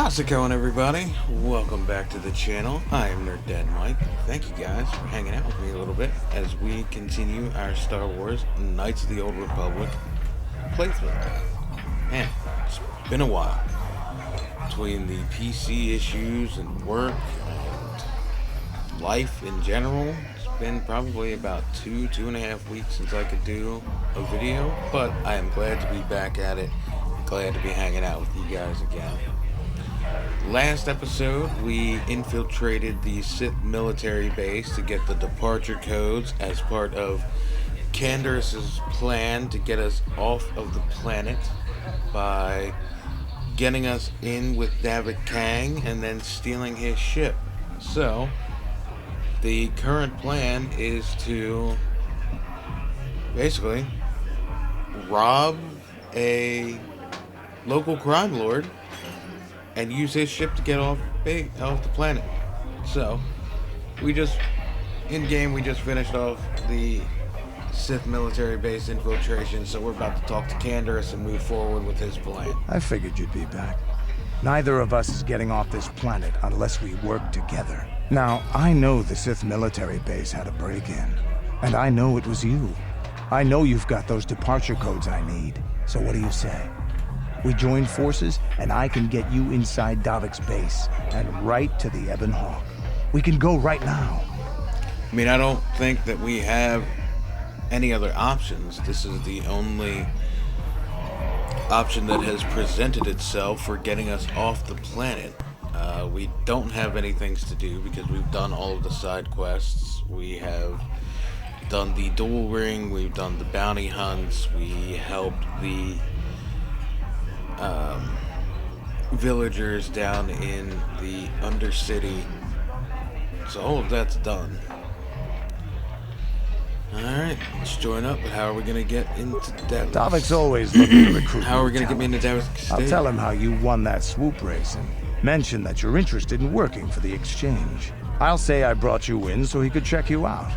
How's it going, everybody? Welcome back to the channel. I am Nerd Dad Mike. Thank you guys for hanging out with me a little bit as we continue our Star Wars Knights of the Old Republic playthrough. Man, it's been a while. Between the PC issues and work and life in general, it's been probably about 2.5 weeks since I could do a video, but I am glad to be back at it. Glad to be hanging out with you guys again. Last episode, we infiltrated the Sith military base to get the departure codes as part of Canderous' plan to get us off of the planet by getting us in with Davik Kang and then stealing his ship. So, the current plan is to basically rob a local crime lord and use his ship to get off the planet. So, in game, we just finished off the Sith military base infiltration, so we're about to talk to Canderous and move forward with his plan. I figured you'd be back. Neither of us is getting off this planet unless we work together. Now, I know the Sith military base had a break-in, and I know it was you. I know you've got those departure codes I need, so what do you say? We join forces, and I can get you inside Davik's base, and right to the Ebon Hawk. We can go right now. I mean, I don't think that we have any other options. This is the only option that has presented itself for getting us off the planet. We don't have any things to do because we've done all of the side quests. We have done the duel ring, we've done the bounty hunts, we helped the villagers down in the Undercity. So all of that's done. Alright, let's join up, but how are we going to get into Davik? Davik's always looking to recruit. How are we going to get me into Davik's state? I'll tell him how you won that swoop race and mention that you're interested in working for the exchange. I'll say I brought you in so he could check you out.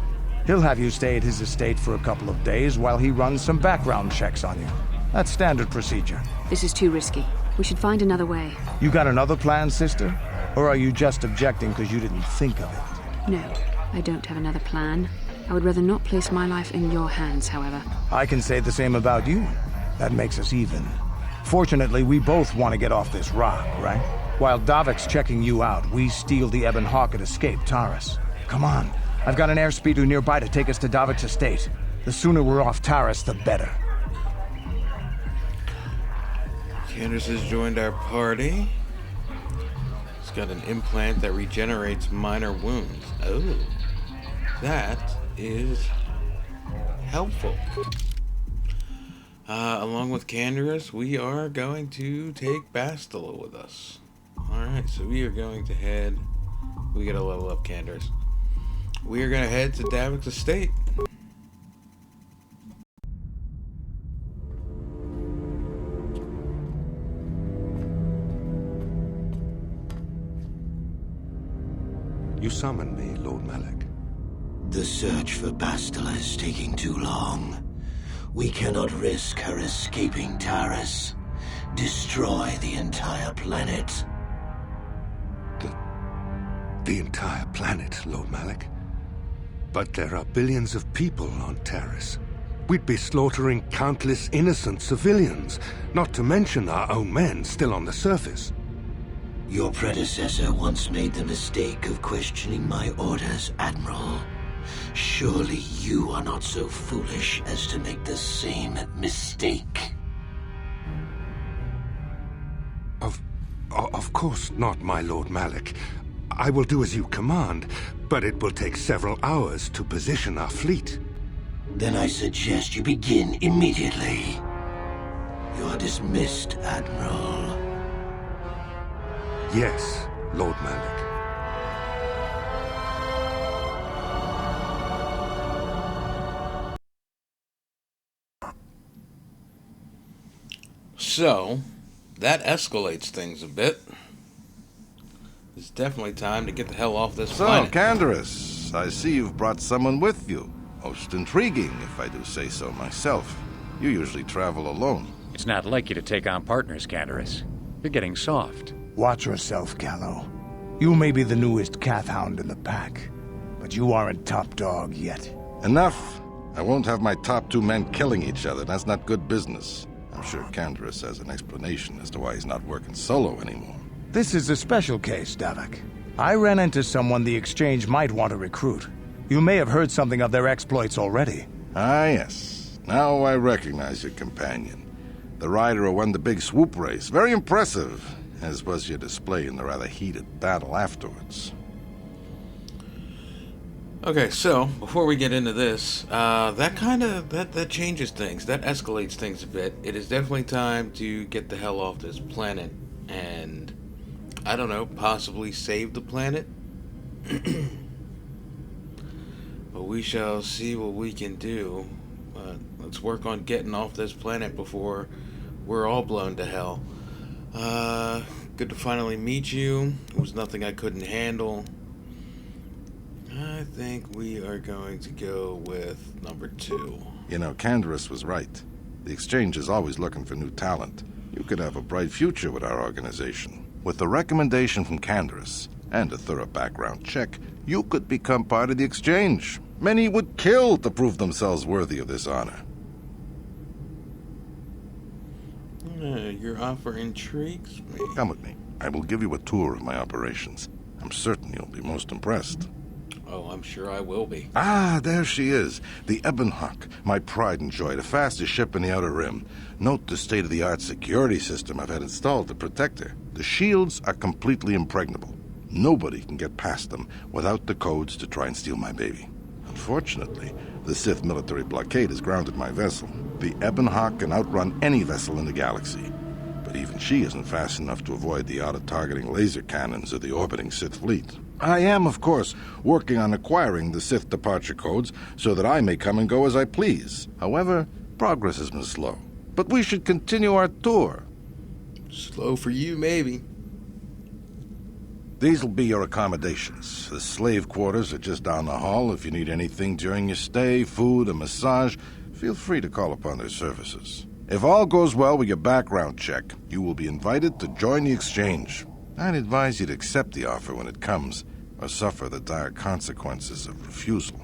He'll have you stay at his estate for a couple of days while he runs some background checks on you. That's standard procedure. This is too risky. We should find another way. You got another plan, sister? Or are you just objecting because you didn't think of it? No, I don't have another plan. I would rather not place my life in your hands, however. I can say the same about you. That makes us even. Fortunately, we both want to get off this rock, right? While Davik's checking you out, we steal the Ebon Hawk and escape Taris. Come on. I've got an airspeeder nearby to take us to Davik's estate. The sooner we're off Taris, the better. Canderous has joined our party. He's got an implant that regenerates minor wounds. Oh, that is helpful. Along with Canderous, we are going to take Bastila with us. Alright, so we are going to head... We gotta level up Canderous. We are going to head to Davik's estate. You summoned me, Lord Malak. The search for Bastila is taking too long. We cannot risk her escaping Taris. Destroy the entire planet. The entire planet, Lord Malak? But there are billions of people on Taris. We'd be slaughtering countless innocent civilians, not to mention our own men still on the surface. Your predecessor once made the mistake of questioning my orders, Admiral. Surely you are not so foolish as to make the same mistake. Of course not, my Lord Malak. I will do as you command, but it will take several hours to position our fleet. Then I suggest you begin immediately. You are dismissed, Admiral. Yes, Lord Malak. So, that escalates things a bit. It's definitely time to get the hell off this planet. So, Canderous, I see you've brought someone with you. Most intriguing, if I do say so myself. You usually travel alone. It's not like you to take on partners, Canderous. You're getting soft. Watch yourself, Callow. You may be the newest Cath Hound in the pack, but you aren't top dog yet. Enough! I won't have my top 2 men killing each other. That's not good business. I'm sure Canderous has an explanation as to why he's not working solo anymore. This is a special case, Davik. I ran into someone the Exchange might want to recruit. You may have heard something of their exploits already. Ah, yes. Now I recognize your companion. The rider who won the big swoop race. Very impressive, as was your display in the rather heated battle afterwards. Okay, so before we get into this, that changes things. That escalates things a bit. It is definitely time to get the hell off this planet and, I don't know, possibly save the planet. But we shall see what we can do. Let's work on getting off this planet before we're all blown to hell. Good to finally meet you. It was nothing I couldn't handle. I think we are going to go with number 2. You know, Canderous was right. The Exchange is always looking for new talent. You could have a bright future with our organization. With a recommendation from Canderous and a thorough background check, you could become part of the Exchange. Many would kill to prove themselves worthy of this honor. Your offer intrigues me. Come with me. I will give you a tour of my operations. I'm certain you'll be most impressed. Oh, I'm sure I will be. Ah, there she is. The Ebon Hawk, my pride and joy, the fastest ship in the Outer Rim. Note the state-of-the-art security system I've had installed to protect her. The shields are completely impregnable. Nobody can get past them without the codes to try and steal my baby. Unfortunately, the Sith military blockade has grounded my vessel. The Ebon Hawk can outrun any vessel in the galaxy. But even she isn't fast enough to avoid the auto-targeting laser cannons of the orbiting Sith fleet. I am, of course, working on acquiring the Sith departure codes so that I may come and go as I please. However, progress has been slow. But we should continue our tour. Slow for you, maybe. These will be your accommodations. The slave quarters are just down the hall. If you need anything during your stay, food, a massage, feel free to call upon their services. If all goes well with your background check, you will be invited to join the Exchange. I'd advise you to accept the offer when it comes, or suffer the dire consequences of refusal.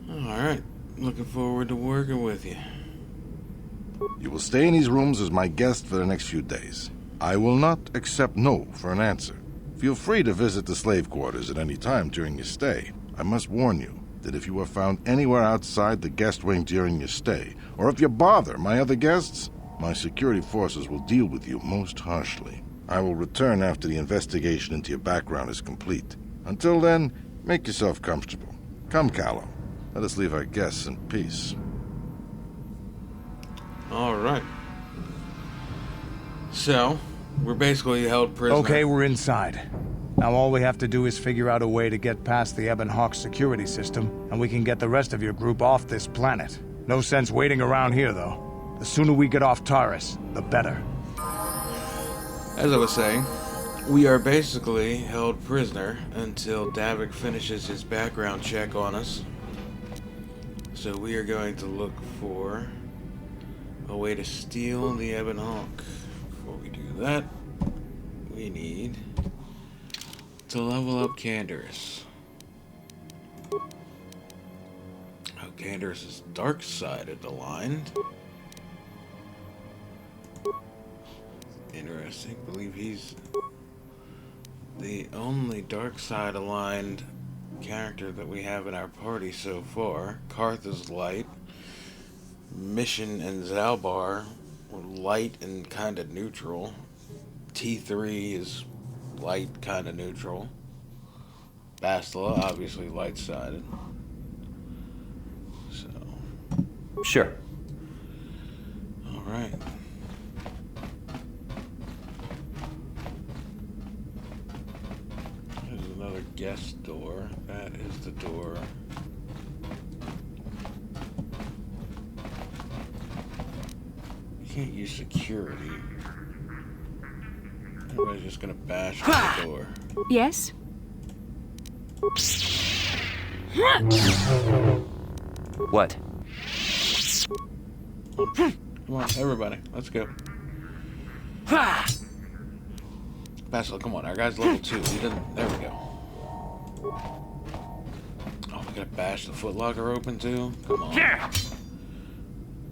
Alright, looking forward to working with you. You will stay in these rooms as my guest for the next few days. I will not accept no for an answer. Feel free to visit the slave quarters at any time during your stay. I must warn you that if you are found anywhere outside the guest wing during your stay, or if you bother my other guests, my security forces will deal with you most harshly. I will return after the investigation into your background is complete. Until then, make yourself comfortable. Come, Callow. Let us leave our guests in peace. Alright. So, we're basically held prisoner. Okay, we're inside. Now all we have to do is figure out a way to get past the Ebon Hawk security system, and we can get the rest of your group off this planet. No sense waiting around here, though. The sooner we get off Taris, the better. As I was saying, we are basically held prisoner until Davik finishes his background check on us. So we are going to look for a way to steal the Ebon Hawk. Before we do that, we need to level up Canderous. Oh, Canderous is dark-sided aligned. Interesting. I believe he's the only dark side aligned character that we have in our party so far. Karth is light. Mission and Zalbar were light and kind of neutral. T3 is light, kind of neutral. Bastila, obviously light-sided. So. Sure. Alright. There's another guest door. That is the door. You can't use security. Everybody's just gonna bash on the door. Yes? What? Come on, everybody, let's go. Bastila, come on. Our guy's level 2. He doesn't... There we go. Oh, we gotta bash the footlocker open, too? Come on.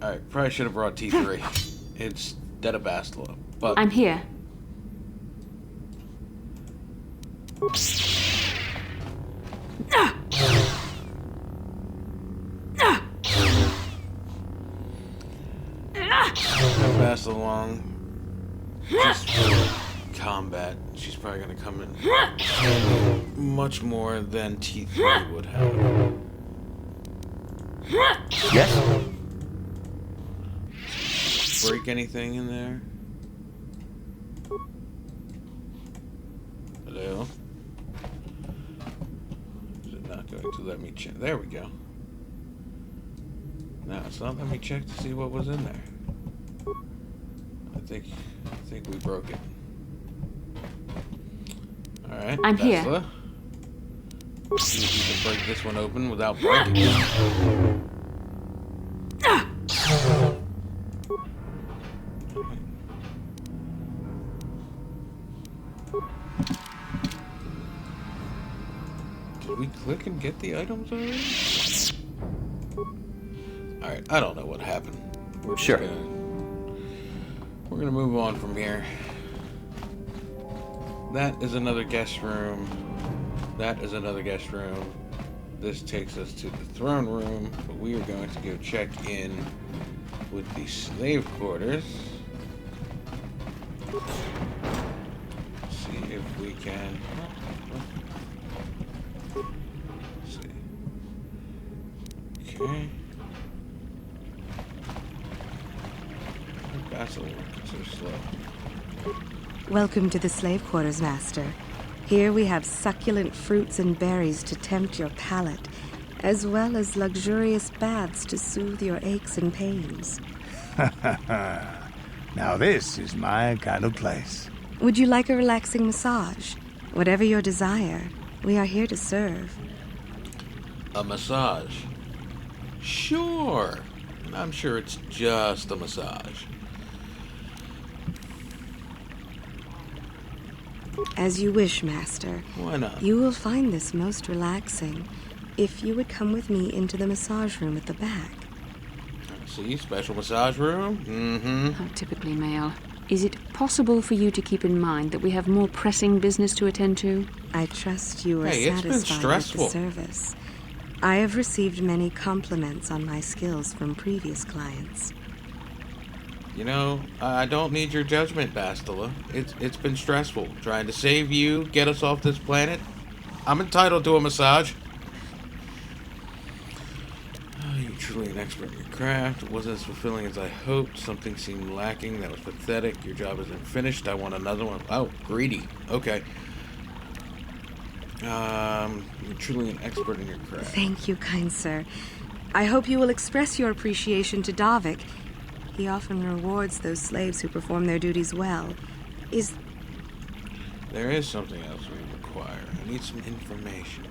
Alright, probably should have brought T3 instead of Bastila, but... I'm here. Bastila along. Just for combat, she's probably gonna come in much more than T3 would have. Yes? Break anything in there? Hello? Is it not going to let me check? There we go. No, it's not letting me check to see what was in there. I think we broke it. Alright, I'm here. Bastila. See if you can break this one open without breaking it. Did we click and get the items already? Alright, I don't know what happened. We're just we're gonna move on from here. That is another guest room. That is another guest room. This takes us to the throne room, but we are going to go check in with the slave quarters. See if we can... Let's see. Okay. Bastila working so slow. Welcome to the slave quarters, Master. Here we have succulent fruits and berries to tempt your palate, as well as luxurious baths to soothe your aches and pains. Now this is my kind of place. Would you like a relaxing massage? Whatever your desire, we are here to serve. A massage? Sure. I'm sure it's just a massage. As you wish, Master. Why not? You will find this most relaxing if you would come with me into the massage room at the back. See, special massage room? Mm-hmm. Oh, typically male. Is it possible for you to keep in mind that we have more pressing business to attend to? I trust you are Hey, it's been satisfied stressful. with the service. I have received many compliments on my skills from previous clients. You know, I don't need your judgment, Bastila. It's been stressful trying to save you, get us off this planet. I'm entitled to a massage. Oh, you're truly an expert in your craft. It wasn't as fulfilling as I hoped. Something seemed lacking. That was pathetic. Your job isn't finished. I want another one. Oh, greedy. Okay. You're truly an expert in your craft. Thank you, kind sir. I hope you will express your appreciation to Davik. He often rewards those slaves who perform their duties well. There is something else we require. I need some information.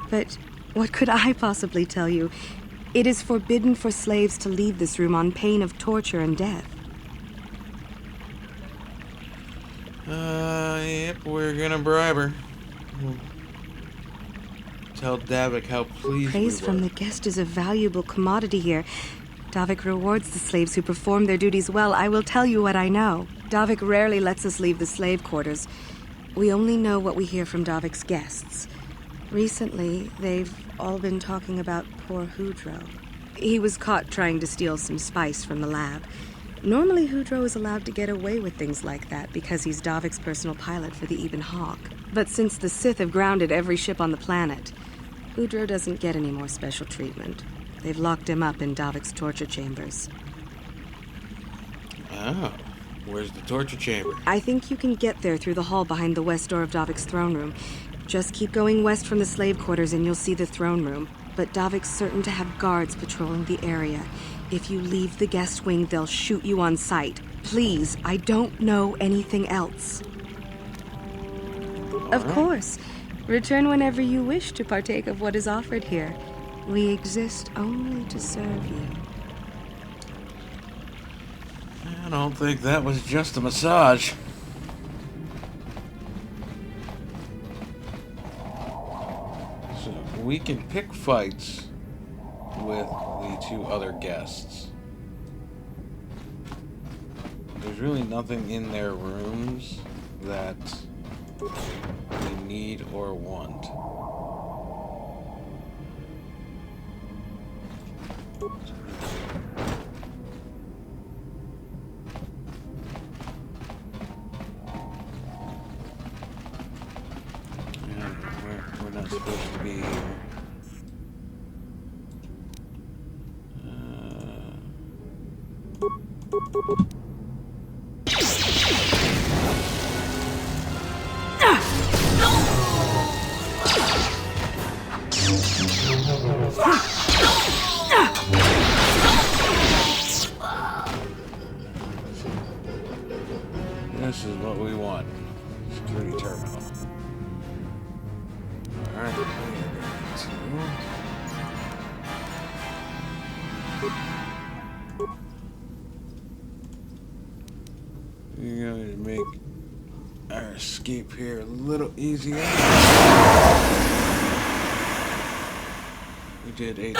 But what could I possibly tell you? It is forbidden for slaves to leave this room on pain of torture and death. Yep, we're gonna bribe her. We'll tell Davik how pleased Praise we from were. the guest is a valuable commodity here. Davik rewards the slaves who perform their duties well. I will tell you what I know. Davik rarely lets us leave the slave quarters. We only know what we hear from Davik's guests. Recently, they've all been talking about poor Hudro. He was caught trying to steal some spice from the lab. Normally, Hudro is allowed to get away with things like that because he's Davik's personal pilot for the Ebon Hawk. But since the Sith have grounded every ship on the planet, Hudro doesn't get any more special treatment. They've locked him up in Davik's torture chambers. Oh, where's the torture chamber? I think you can get there through the hall behind the west door of Davik's throne room. Just keep going west from the slave quarters and you'll see the throne room. But Davik's certain to have guards patrolling the area. If you leave the guest wing, they'll shoot you on sight. Please, I don't know anything else. Of course. Return whenever you wish to partake of what is offered here. We exist only to serve you. I don't think that was just a massage. So we can pick fights with the two other guests. There's really nothing in their rooms that we need or want. We're not supposed to be here. This is what we want. Security terminal. Alright, we're going to make our escape here a little easier. We did a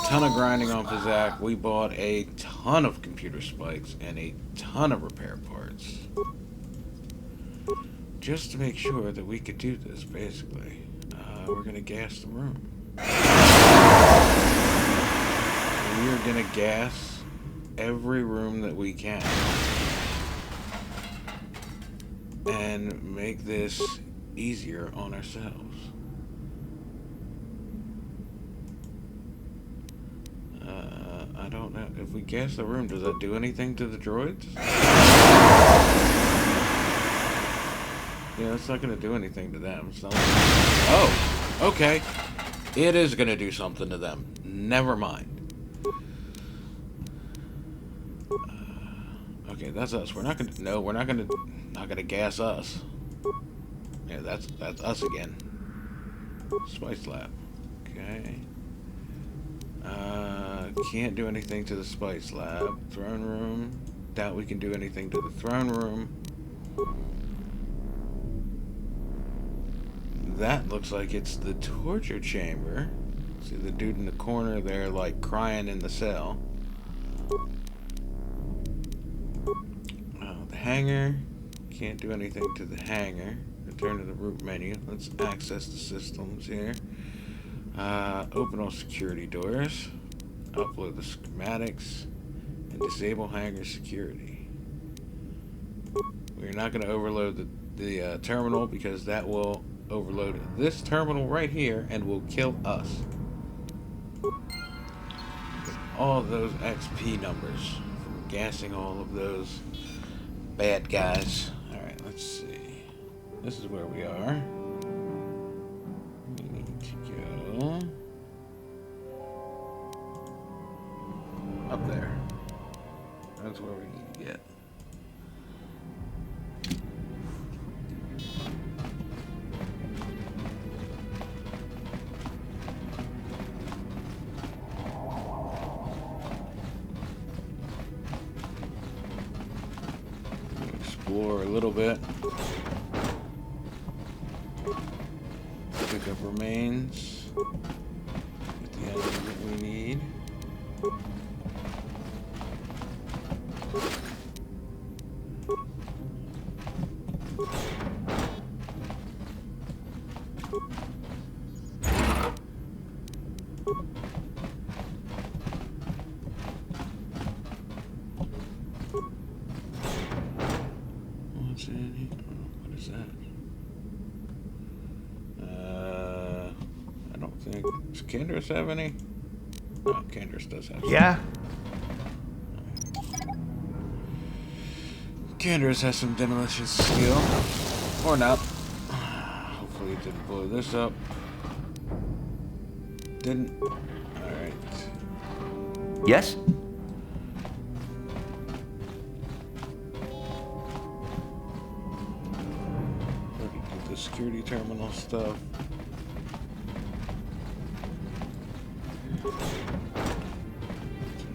ton of grinding on Pizak. We bought a ton of computer spikes and a ton of repair parts. Just to make sure that we could do this, basically. We're going to gas the room. We are going to gas every room that we can. And make this easier on ourselves. I don't know. If we gas the room, does that do anything to the droids? Yeah, it's not going to do anything to them. It's not like... Oh, okay. It is going to do something to them. Never mind. Okay, that's us. We're not going to... No, we're not going to gas us. Yeah, that's us again. Spice lab. Okay. Can't do anything to the spice lab. Throne room. Doubt we can do anything to the throne room. That looks like it's the torture chamber. See the dude in the corner there, like, crying in the cell. The hangar. Can't do anything to the hangar. Return to the root menu. Let's access the systems here. Open all security doors. Upload the schematics. And disable hangar security. We're not going to overload the terminal because that will overload this terminal right here and will kill us. All of those XP numbers from gassing all of those bad guys. Alright, let's see. This is where we are. We need to go up there. That's where we need to get. Explore a little bit. Pick up remains. Get the items that we need. What's in here? What is that? I don't think... Does Canderous have any? Oh, Canderous does have some. Yeah? Canderous has some demolition skill. Or not. Hopefully it didn't blow this up. Didn't. Alright. Yes? Look at the security terminal stuff.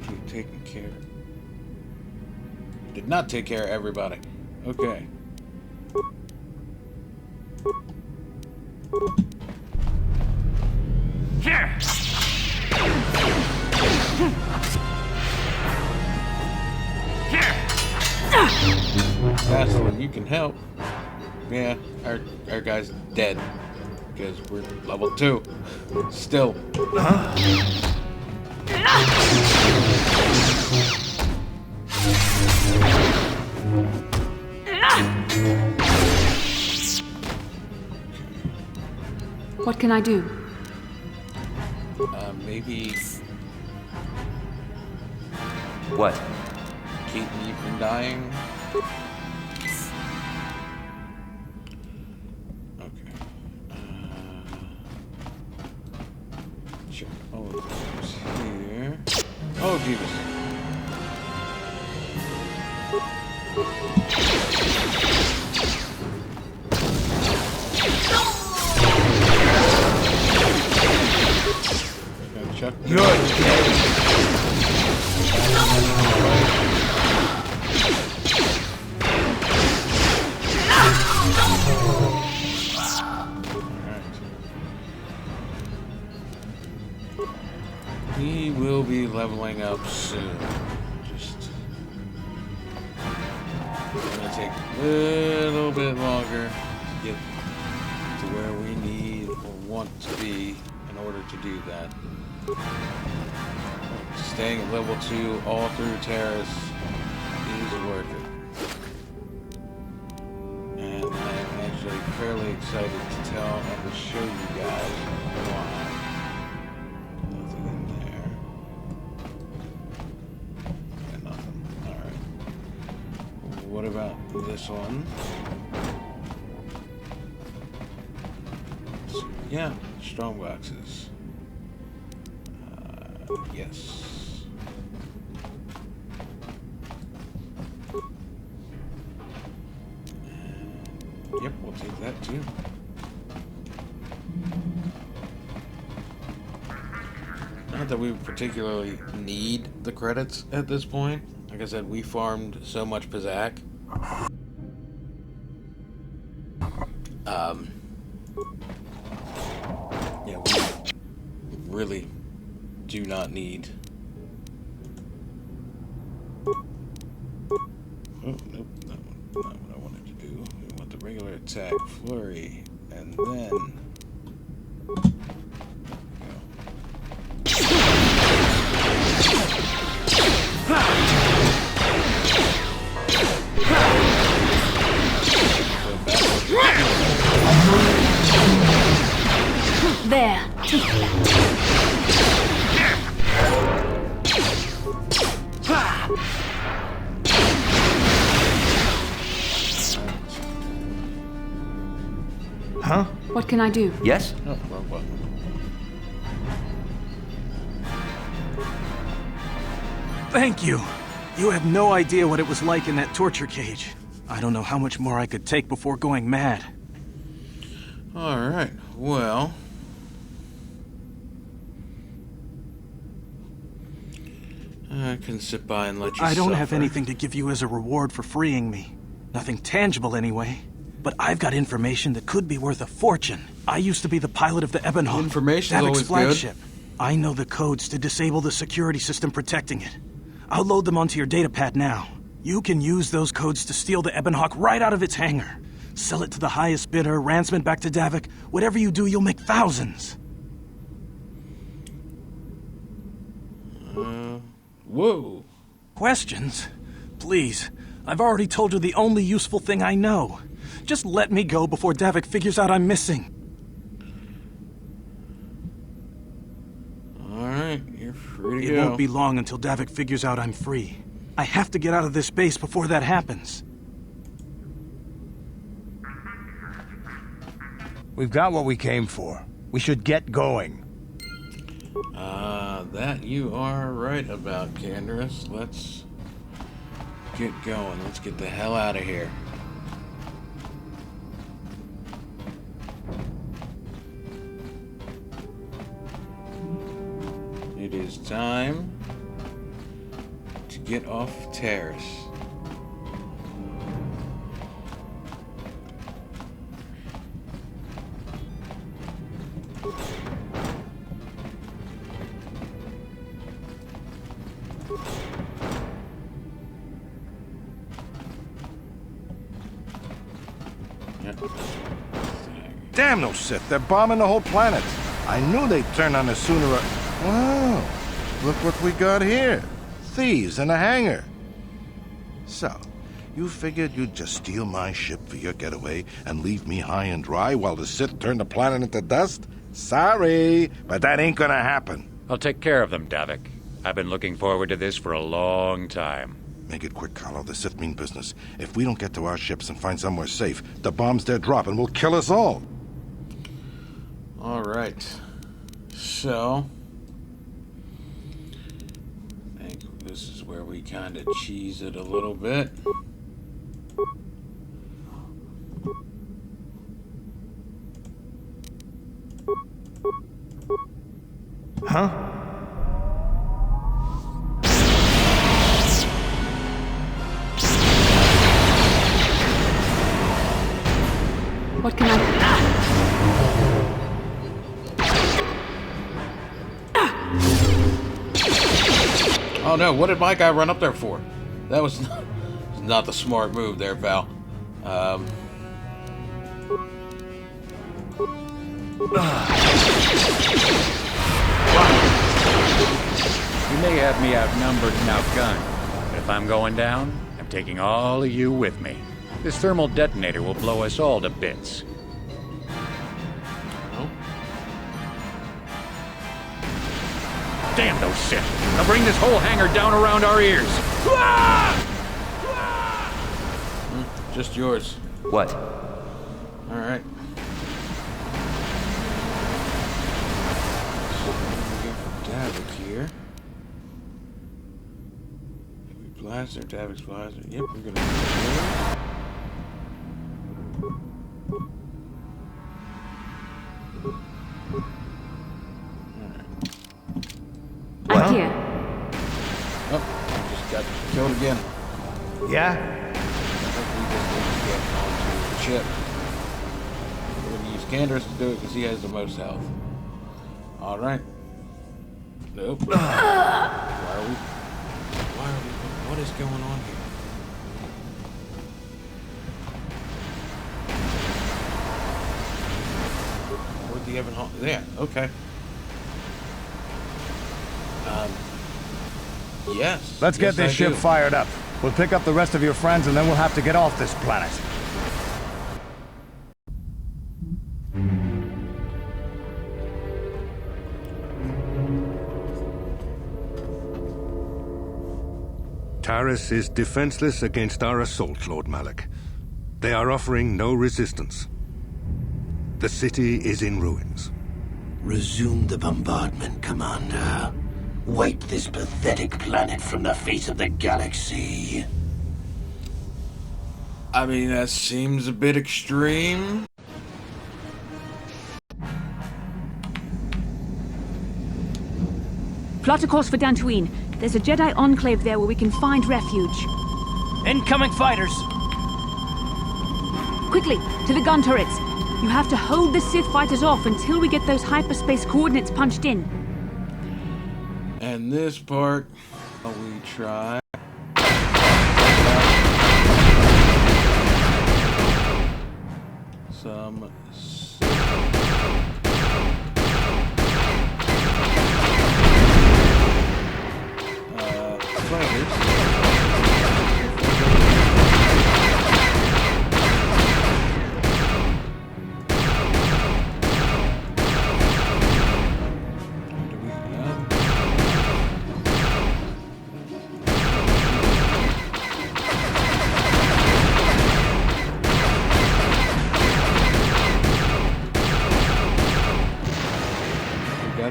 Keep taking care. Did not take care of everybody. Okay. Here. Bastila, you can help. Yeah, our guy's dead. Because we're level 2. Still. What can I do? Maybe What? keep me from dying. Okay. Sure. Oh, it's here. Oh, Jesus. Chuck. You're dead. He will be leveling up soon. Just gonna take a little bit longer to get to where we need or want to be in order to do that. Staying at level 2 all through Taris is worth it. And I'm actually fairly excited to tell and to show you guys why. Nothing in there. Yeah, nothing. Alright. What about this one? Yeah, strong boxes. Yes. And, yep, we'll take that too. Not that we particularly need the credits at this point. Like I said, we farmed so much Pizak. Yeah, we really do not need. Oh, nope, that one, not what I wanted to do. We want the regular attack, flurry, and then. There. Huh? What can I do? Yes? Oh, wrong button. Thank you. You have no idea what it was like in that torture cage. I don't know how much more I could take before going mad. Alright, well. I can sit by and let you I don't suffer. have anything to give you as a reward for freeing me. Nothing tangible anyway. But I've got information that could be worth a fortune. I used to be the pilot of the Ebon Hawk, Information's Davik's always flagship. I know the codes to disable the security system protecting it. I'll load them onto your datapad now. You can use those codes to steal the Ebon Hawk right out of its hangar. Sell it to the highest bidder, ransom it back to Davik. Whatever you do, you'll make thousands. Whoa. Questions? Please. I've already told you the only useful thing I know. Just let me go before Davik figures out I'm missing. Alright, you're free to It go. won't be long until Davik figures out I'm free. I have to get out of this base before that happens. We've got what we came for. We should get going. That you are right about, Canderous. Let's get going. Let's get the hell out of here. It is time get off Taris. Damn those Sith, they're bombing the whole planet. I knew they'd turn on us sooner or... Wow, look what we got here. Thieves in a hangar. So, you figured you'd just steal my ship for your getaway and leave me high and dry while the Sith turn the planet into dust? Sorry, but that ain't gonna happen. I'll take care of them, Davik. I've been looking forward to this for a long time. Make it quick, Carlo. The Sith mean business. If we don't get to our ships and find somewhere safe, the bombs they're dropping will kill us all. All right. So, I think this is where we kind of cheese it a little bit. Huh? What can I... Oh no, what did my guy run up there for? That was not the smart move there, Val. You may have me outnumbered and outgunned, but if I'm going down, I'm taking all of you with me. This thermal detonator will blow us all to bits. No. Damn those Sith! They'll bring this whole hangar down around our ears! Just yours. What? All right. So we go for Davik here. Heavy blaster, Davik's blaster. Yep, we're gonna go I'm here. Oh, I just got killed again. Yeah? I think we just need to get onto the ship. We're going to use Canderous to do it because he has the most health. Alright. Nope. Why are we... What is going on here? Where'd the Ebon Hawk... Yeah, okay. Yes. Let's get this ship do. fired up. We'll pick up the rest of your friends and then we'll have to get off this planet. Taris is defenseless against our assault, Lord Malak. They are offering no resistance. The city is in ruins. Resume the bombardment, Commander. Wipe this pathetic planet from the face of the galaxy. I mean, that seems a bit extreme. Plot a course for Dantooine. There's a Jedi enclave there where we can find refuge. Incoming fighters! Quickly, to the gun turrets. You have to hold the Sith fighters off until we get those hyperspace coordinates punched in. And this part, we try. Some fighters.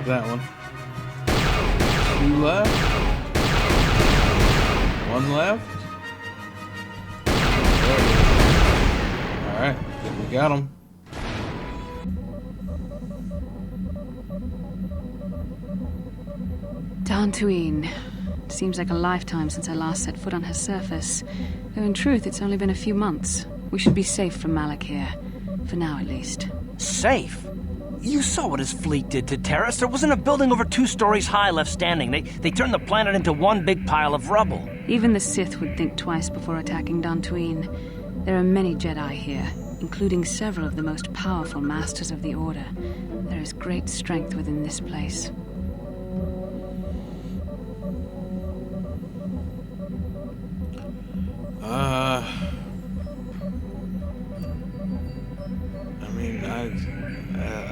That one. 2 left. 1 left. Alright, think we got him. Dantooine. Seems like a lifetime since I last set foot on her surface. Though in truth, it's only been a few months. We should be safe from Malak here. For now, at least. Safe? You saw what his fleet did to Taris. There wasn't a building over 2 stories high left standing. They turned the planet into one big pile of rubble. Even the Sith would think twice before attacking Dantooine. There are many Jedi here, including several of the most powerful masters of the Order. There is great strength within this place.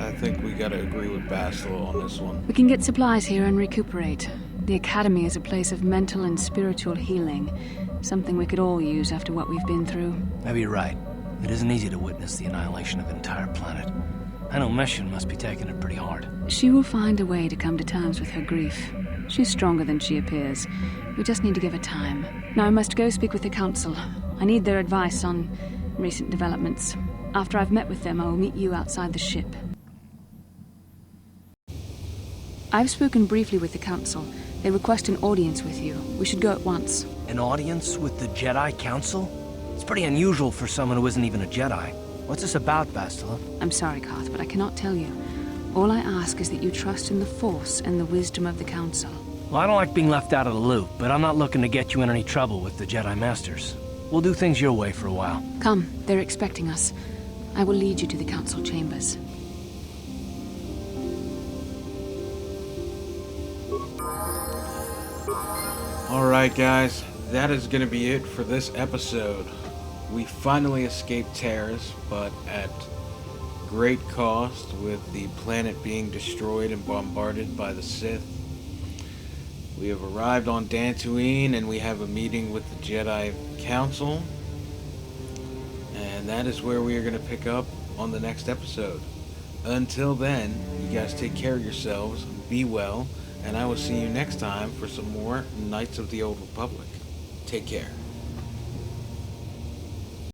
I think we gotta agree with Bastila on this one. We can get supplies here and recuperate. The Academy is a place of mental and spiritual healing. Something we could all use after what we've been through. Maybe you're right. It isn't easy to witness the annihilation of an entire planet. I know Mission must be taking it pretty hard. She will find a way to come to terms with her grief. She's stronger than she appears. We just need to give her time. Now I must go speak with the Council. I need their advice on recent developments. After I've met with them, I will meet you outside the ship. I've spoken briefly with the Council. They request an audience with you. We should go at once. An audience with the Jedi Council? It's pretty unusual for someone who isn't even a Jedi. What's this about, Bastila? I'm sorry, Koth, but I cannot tell you. All I ask is that you trust in the Force and the wisdom of the Council. Well, I don't like being left out of the loop, but I'm not looking to get you in any trouble with the Jedi Masters. We'll do things your way for a while. Come, they're expecting us. I will lead you to the Council chambers. Alright guys, that is going to be it for this episode. We finally escaped Taris, but at great cost, with the planet being destroyed and bombarded by the Sith. We have arrived on Dantooine and we have a meeting with the Jedi Council. And that is where we are going to pick up on the next episode. Until then, you guys take care of yourselves, be well, and I will see you next time for some more Knights of the Old Republic. Take care.